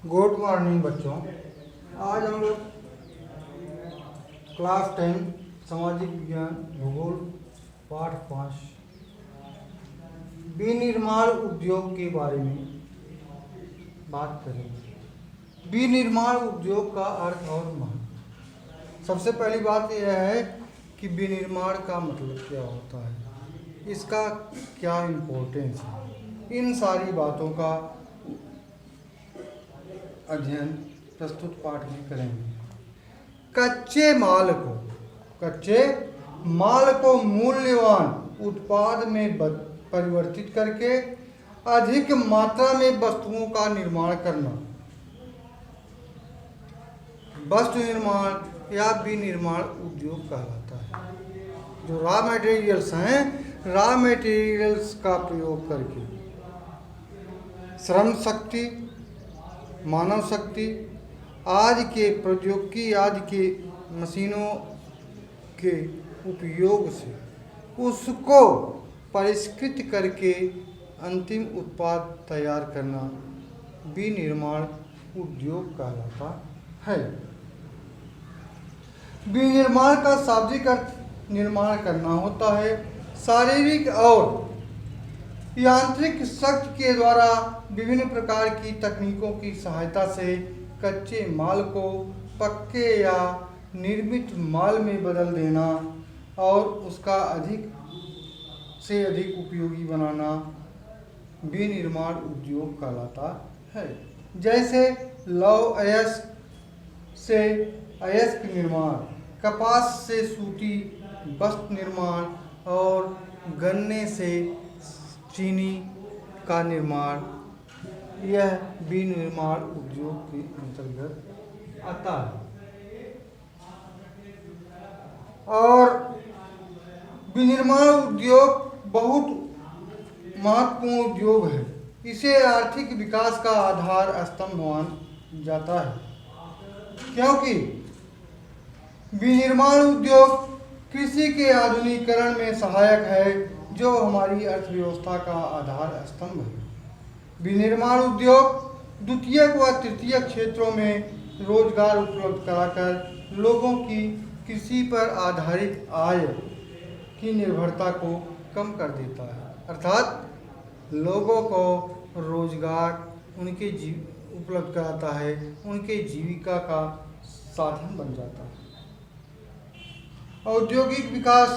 Good morning बच्चों। आज हम लोग क्लास 10 सामाजिक विज्ञान भूगोल पाठ 5 विनिर्माण उद्योग के बारे में बात करेंगे। विनिर्माण उद्योग का अर्थ और महत्व। सबसे पहली बात यह है कि विनिर्माण का मतलब क्या होता है, इसका क्या इम्पोर्टेंस है। इन सारी बातों का अध्ययन प्रस्तुत पाठ में करेंगे। कच्चे माल को मूल्यवान उत्पाद में परिवर्तित करके अधिक मात्रा में वस्तुओं का निर्माण करना वस्तु निर्माण या विनिर्माण उद्योग कहलाता है। जो रॉ मटेरियल्स हैं, रॉ मटेरियल्स का प्रयोग करके श्रम शक्ति, मानव शक्ति आदि के प्रौद्योगिकी आदि के मशीनों के उपयोग से उसको परिष्कृत करके अंतिम उत्पाद तैयार करना विनिर्माण उद्योग कहलाता है। विनिर्माण का शाब्दिक अर्थ निर्माण करना होता है। शारीरिक और यांत्रिक शक्ति के द्वारा विभिन्न प्रकार की तकनीकों की सहायता से कच्चे माल को पक्के या निर्मित माल में बदल देना और उसका अधिक से अधिक उपयोगी बनाना विनिर्माण उद्योग कहलाता है। जैसे लौह अयस्क से अयस्क निर्माण, कपास से सूती वस्त्र निर्माण और गन्ने से चीनी का निर्माण, यह विनिर्माण उद्योग के अंतर्गत आता है। और विनिर्माण उद्योग बहुत महत्वपूर्ण उद्योग है। इसे आर्थिक विकास का आधार स्तंभ माना जाता है, क्योंकि विनिर्माण उद्योग कृषि के आधुनिकीकरण में सहायक है, जो हमारी अर्थव्यवस्था का आधार स्तंभ है। विनिर्माण उद्योग द्वितीयक व तृतीयक क्षेत्रों में रोजगार उपलब्ध कराकर लोगों की कृषि पर आधारित आय की निर्भरता को कम कर देता है, अर्थात लोगों को रोजगार उनके उपलब्ध कराता है, उनके जीविका का साधन बन जाता है। औद्योगिक विकास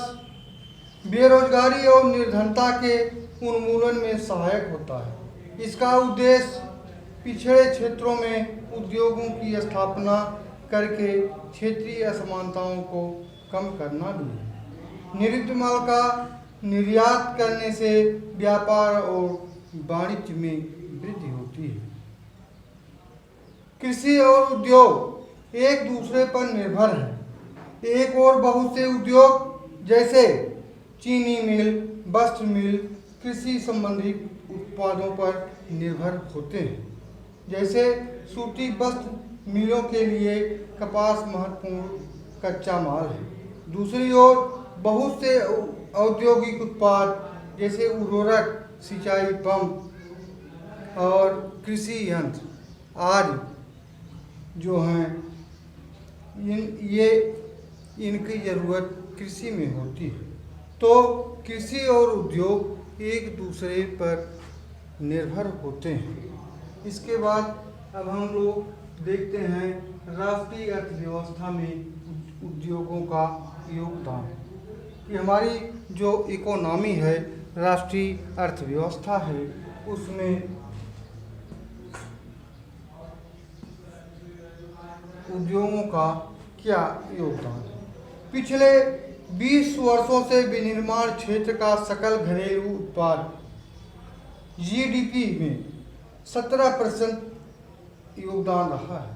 बेरोजगारी और निर्धनता के उन्मूलन में सहायक होता है। इसका उद्देश्य पिछड़े क्षेत्रों में उद्योगों की स्थापना करके क्षेत्रीय असमानताओं को कम करना भी है। निर्मित माल का निर्यात करने से व्यापार और वाणिज्य में वृद्धि होती है। कृषि और उद्योग एक दूसरे पर निर्भर है। एक और बहुत से उद्योग जैसे चीनी मिल, वस्त्र मिल कृषि संबंधी उत्पादों पर निर्भर होते हैं। जैसे सूती वस्त्र मिलों के लिए कपास महत्वपूर्ण कच्चा माल है। दूसरी ओर बहुत से औद्योगिक उत्पाद जैसे उर्वरक, सिंचाई पंप और कृषि यंत्र आदि जो हैं, इनकी ज़रूरत कृषि में होती है। तो कृषि और उद्योग एक दूसरे पर निर्भर होते हैं। इसके बाद अब हम लोग देखते हैं राष्ट्रीय अर्थव्यवस्था में उद्योगों का योगदान। कि हमारी जो इकोनॉमी है, राष्ट्रीय अर्थव्यवस्था है, उसमें उद्योगों का क्या योगदान है। पिछले 20 वर्षों से विनिर्माण क्षेत्र का सकल घरेलू उत्पाद जीडीपी में 17% योगदान रहा है।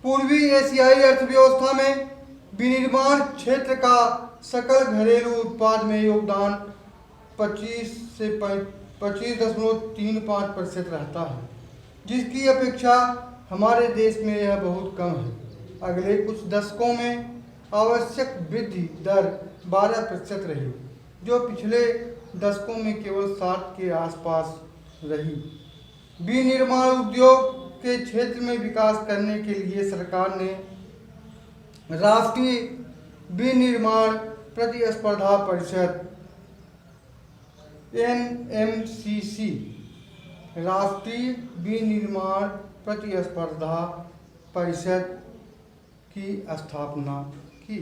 पूर्वी एशियाई अर्थव्यवस्था में विनिर्माण क्षेत्र का सकल घरेलू उत्पाद में योगदान 25 से 25.35% रहता है, जिसकी अपेक्षा हमारे देश में यह बहुत कम है। अगले कुछ दशकों में आवश्यक वृद्धि दर 12% रही, जो पिछले दशकों में केवल 7 के आसपास रही। विनिर्माण उद्योग के क्षेत्र में विकास करने के लिए सरकार ने राष्ट्रीय विनिर्माण प्रतिस्पर्धा परिषद NMCC राष्ट्रीय विनिर्माण प्रतिस्पर्धा परिषद की स्थापना की।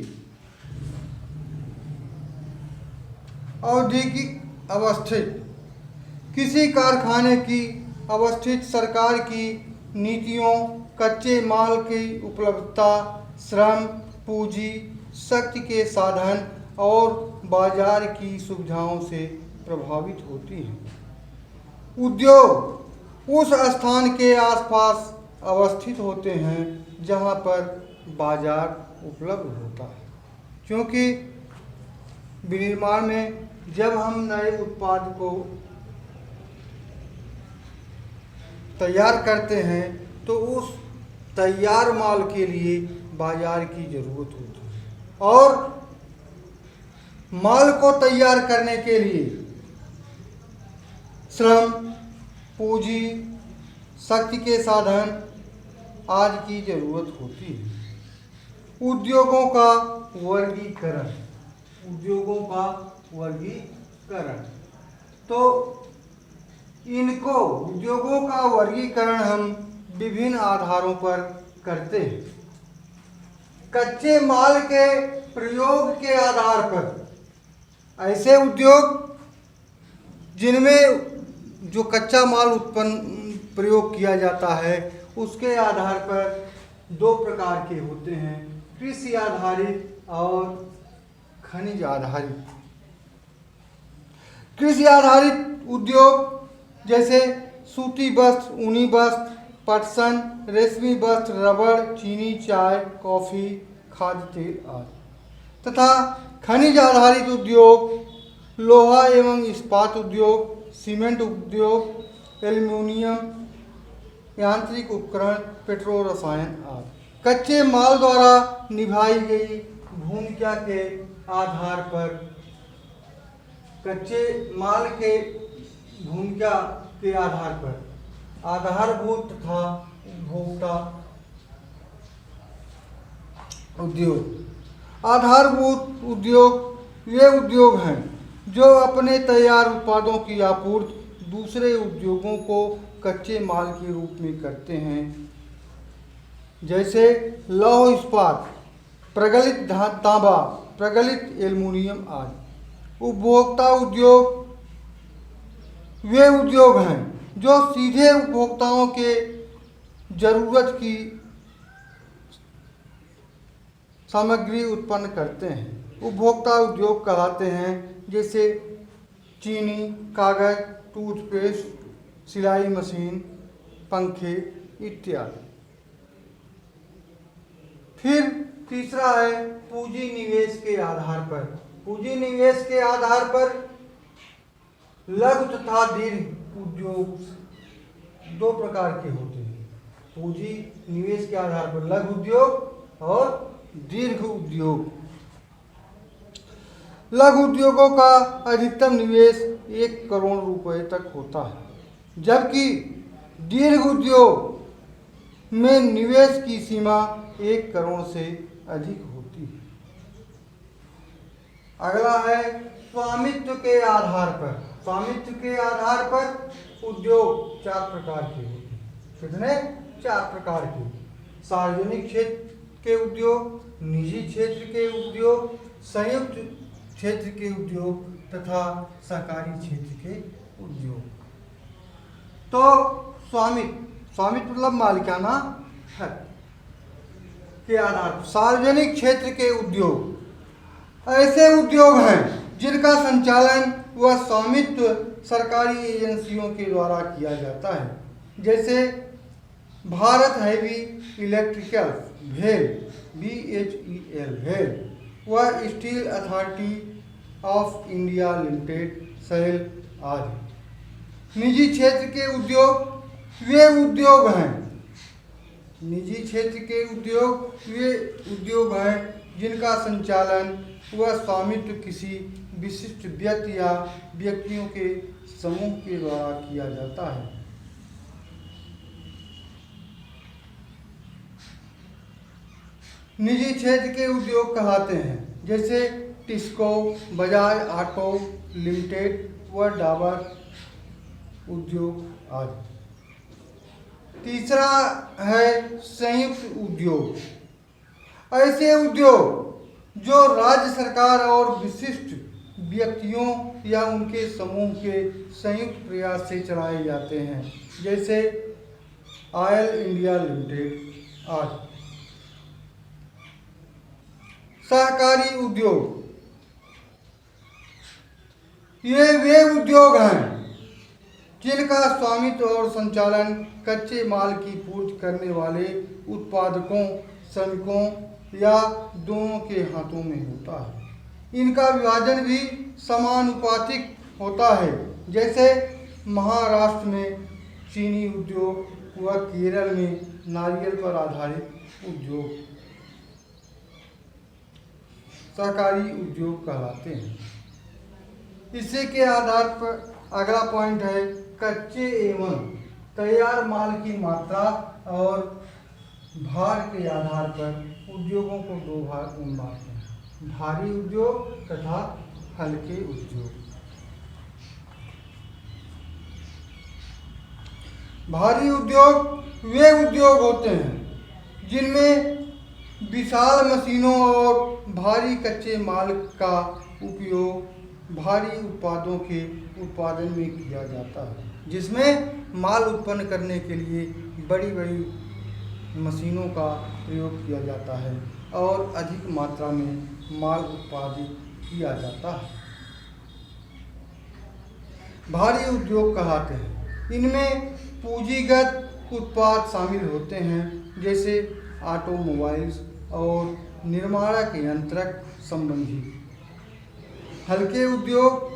औद्योगिक अवस्थित किसी कारखाने की अवस्थित सरकार की नीतियों, कच्चे माल की उपलब्धता, श्रम, पूंजी, शक्ति के साधन और बाजार की सुविधाओं से प्रभावित होती है। उद्योग उस स्थान के आसपास अवस्थित होते हैं जहां पर बाजार उपलब्ध होता है, क्योंकि विनिर्माण में जब हम नए उत्पाद को तैयार करते हैं तो उस तैयार माल के लिए बाजार की ज़रूरत होती है, और माल को तैयार करने के लिए श्रम, पूंजी, शक्ति के साधन आदि की ज़रूरत होती है। उद्योगों का वर्गीकरण, उद्योगों का वर्गीकरण, तो इनको उद्योगों का वर्गीकरण हम विभिन्न आधारों पर करते हैं। कच्चे माल के प्रयोग के आधार पर ऐसे उद्योग जिनमें जो कच्चा माल उत्पन्न प्रयोग किया जाता है उसके आधार पर दो प्रकार के होते हैं, कृषि आधारित और खनिज आधारित। कृषि आधारित उद्योग जैसे सूती वस्त्र, ऊनी वस्त्र, पटसन, रेशमी वस्त्र, रबड़, चीनी, चाय, कॉफ़ी, खाद्य तेल आदि। तथा खनिज आधारित उद्योग लोहा एवं इस्पात उद्योग, सीमेंट उद्योग, एल्युमिनियम, यांत्रिक उपकरण, पेट्रो रसायन आदि। कच्चे माल द्वारा निभाई गई भूमिका के आधार पर, कच्चे माल के भूमिका के आधार पर आधारभूत तथा उपभोक्ता उद्योग। आधारभूत उद्योग वे उद्योग हैं जो अपने तैयार उत्पादों की आपूर्ति दूसरे उद्योगों को कच्चे माल के रूप में करते हैं, जैसे लौह इस्पात, प्रगलित तांबा, प्रगलित एल्युमिनियम आदि। उपभोक्ता उद्योग वे उद्योग हैं जो सीधे उपभोक्ताओं के जरूरत की सामग्री उत्पन्न करते हैं। उपभोक्ता उद्योग कहलाते हैं जैसे चीनी, कागज, टूथपेस्ट, सिलाई मशीन, पंखे इत्यादि। फिर तीसरा है पूंजी निवेश के आधार पर। पूंजी निवेश के आधार पर लघु तथा दीर्घ उद्योग दो प्रकार के होते हैं। पूंजी निवेश के आधार पर लघु उद्योग और दीर्घ उद्योग। लघु उद्योगों का अधिकतम निवेश 1 करोड़ रुपए तक होता है, जबकि दीर्घ उद्योग में निवेश की सीमा 1 करोड़ से अधिक होती है। अगला है स्वामित्व के आधार पर। स्वामित्व के आधार पर उद्योग 4 प्रकार के होते हैं। कितने? 4 प्रकार के। सार्वजनिक क्षेत्र के उद्योग, निजी क्षेत्र के उद्योग, संयुक्त क्षेत्र के उद्योग तथा सहकारी क्षेत्र के उद्योग। तो स्वामित्व मतलब मालिकाना हक के आधार पर सार्वजनिक क्षेत्र के उद्योग ऐसे उद्योग हैं जिनका संचालन व स्वामित्व सरकारी एजेंसियों के द्वारा किया जाता है, जैसे भारत हैवी इलेक्ट्रिकल्स भेल BHEL भेल व steel authority of India limited SAIL आदि। निजी क्षेत्र के उद्योग वे उद्योग हैं निजी क्षेत्र के उद्योग वे उद्योग हैं जिनका संचालन व स्वामित्व किसी विशिष्ट व्यक्ति या व्यक्तियों के समूह के द्वारा किया जाता है। निजी क्षेत्र के उद्योग कहलाते हैं, जैसे टिस्को, बजाज ऑटो लिमिटेड व डाबर उद्योग आदि। तीसरा है संयुक्त उद्योग। ऐसे उद्योग जो राज्य सरकार और विशिष्ट व्यक्तियों या उनके समूह के संयुक्त प्रयास से चलाए जाते हैं, जैसे ऑयल इंडिया लिमिटेड आदि। सहकारी उद्योग, ये वे उद्योग हैं जिनका स्वामित्व और संचालन कच्चे माल की पूर्ति करने वाले उत्पादकों, श्रमिकों या दोनों के हाथों में होता है। इनका विभाजन भी समानुपातिक होता है, जैसे महाराष्ट्र में चीनी उद्योग व केरल में नारियल पर आधारित उद्योग सहकारी उद्योग कहलाते हैं। इसी के आधार पर अगला पॉइंट है कच्चे एवं तैयार माल की मात्रा और भार के आधार पर उद्योगों को दो भाग में बांटते हैं, भारी उद्योग तथा हल्के उद्योग। भारी उद्योग वे उद्योग होते हैं जिनमें विशाल मशीनों और भारी कच्चे माल का उपयोग भारी उत्पादों के उत्पादन में किया जाता है, जिसमें माल उत्पन्न करने के लिए बड़ी बड़ी मशीनों का प्रयोग किया जाता है और अधिक मात्रा में माल उत्पादित किया जाता है। भारी उद्योग कहलाते हैं। इनमें पूंजीगत उत्पाद शामिल होते हैं, जैसे ऑटोमोबाइल्स और निर्माण के यंत्रक संबंधी। हल्के उद्योग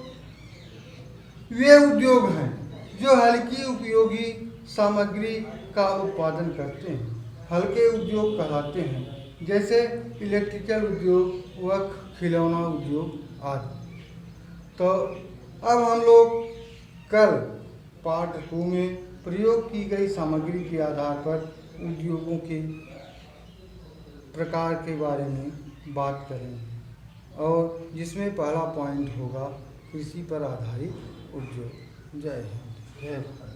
वे उद्योग हैं जो हल्की उपयोगी सामग्री का उत्पादन करते हैं, हल्के उद्योग कहलाते हैं, जैसे इलेक्ट्रिकल उद्योग व खिलौना उद्योग आदि। तो अब हम लोग कल पार्ट 2 में प्रयोग की गई सामग्री के आधार पर उद्योगों के प्रकार के बारे में बात करेंगे, और जिसमें पहला पॉइंट होगा कृषि पर आधारित उद्योग। जय हिंद, जय भारत।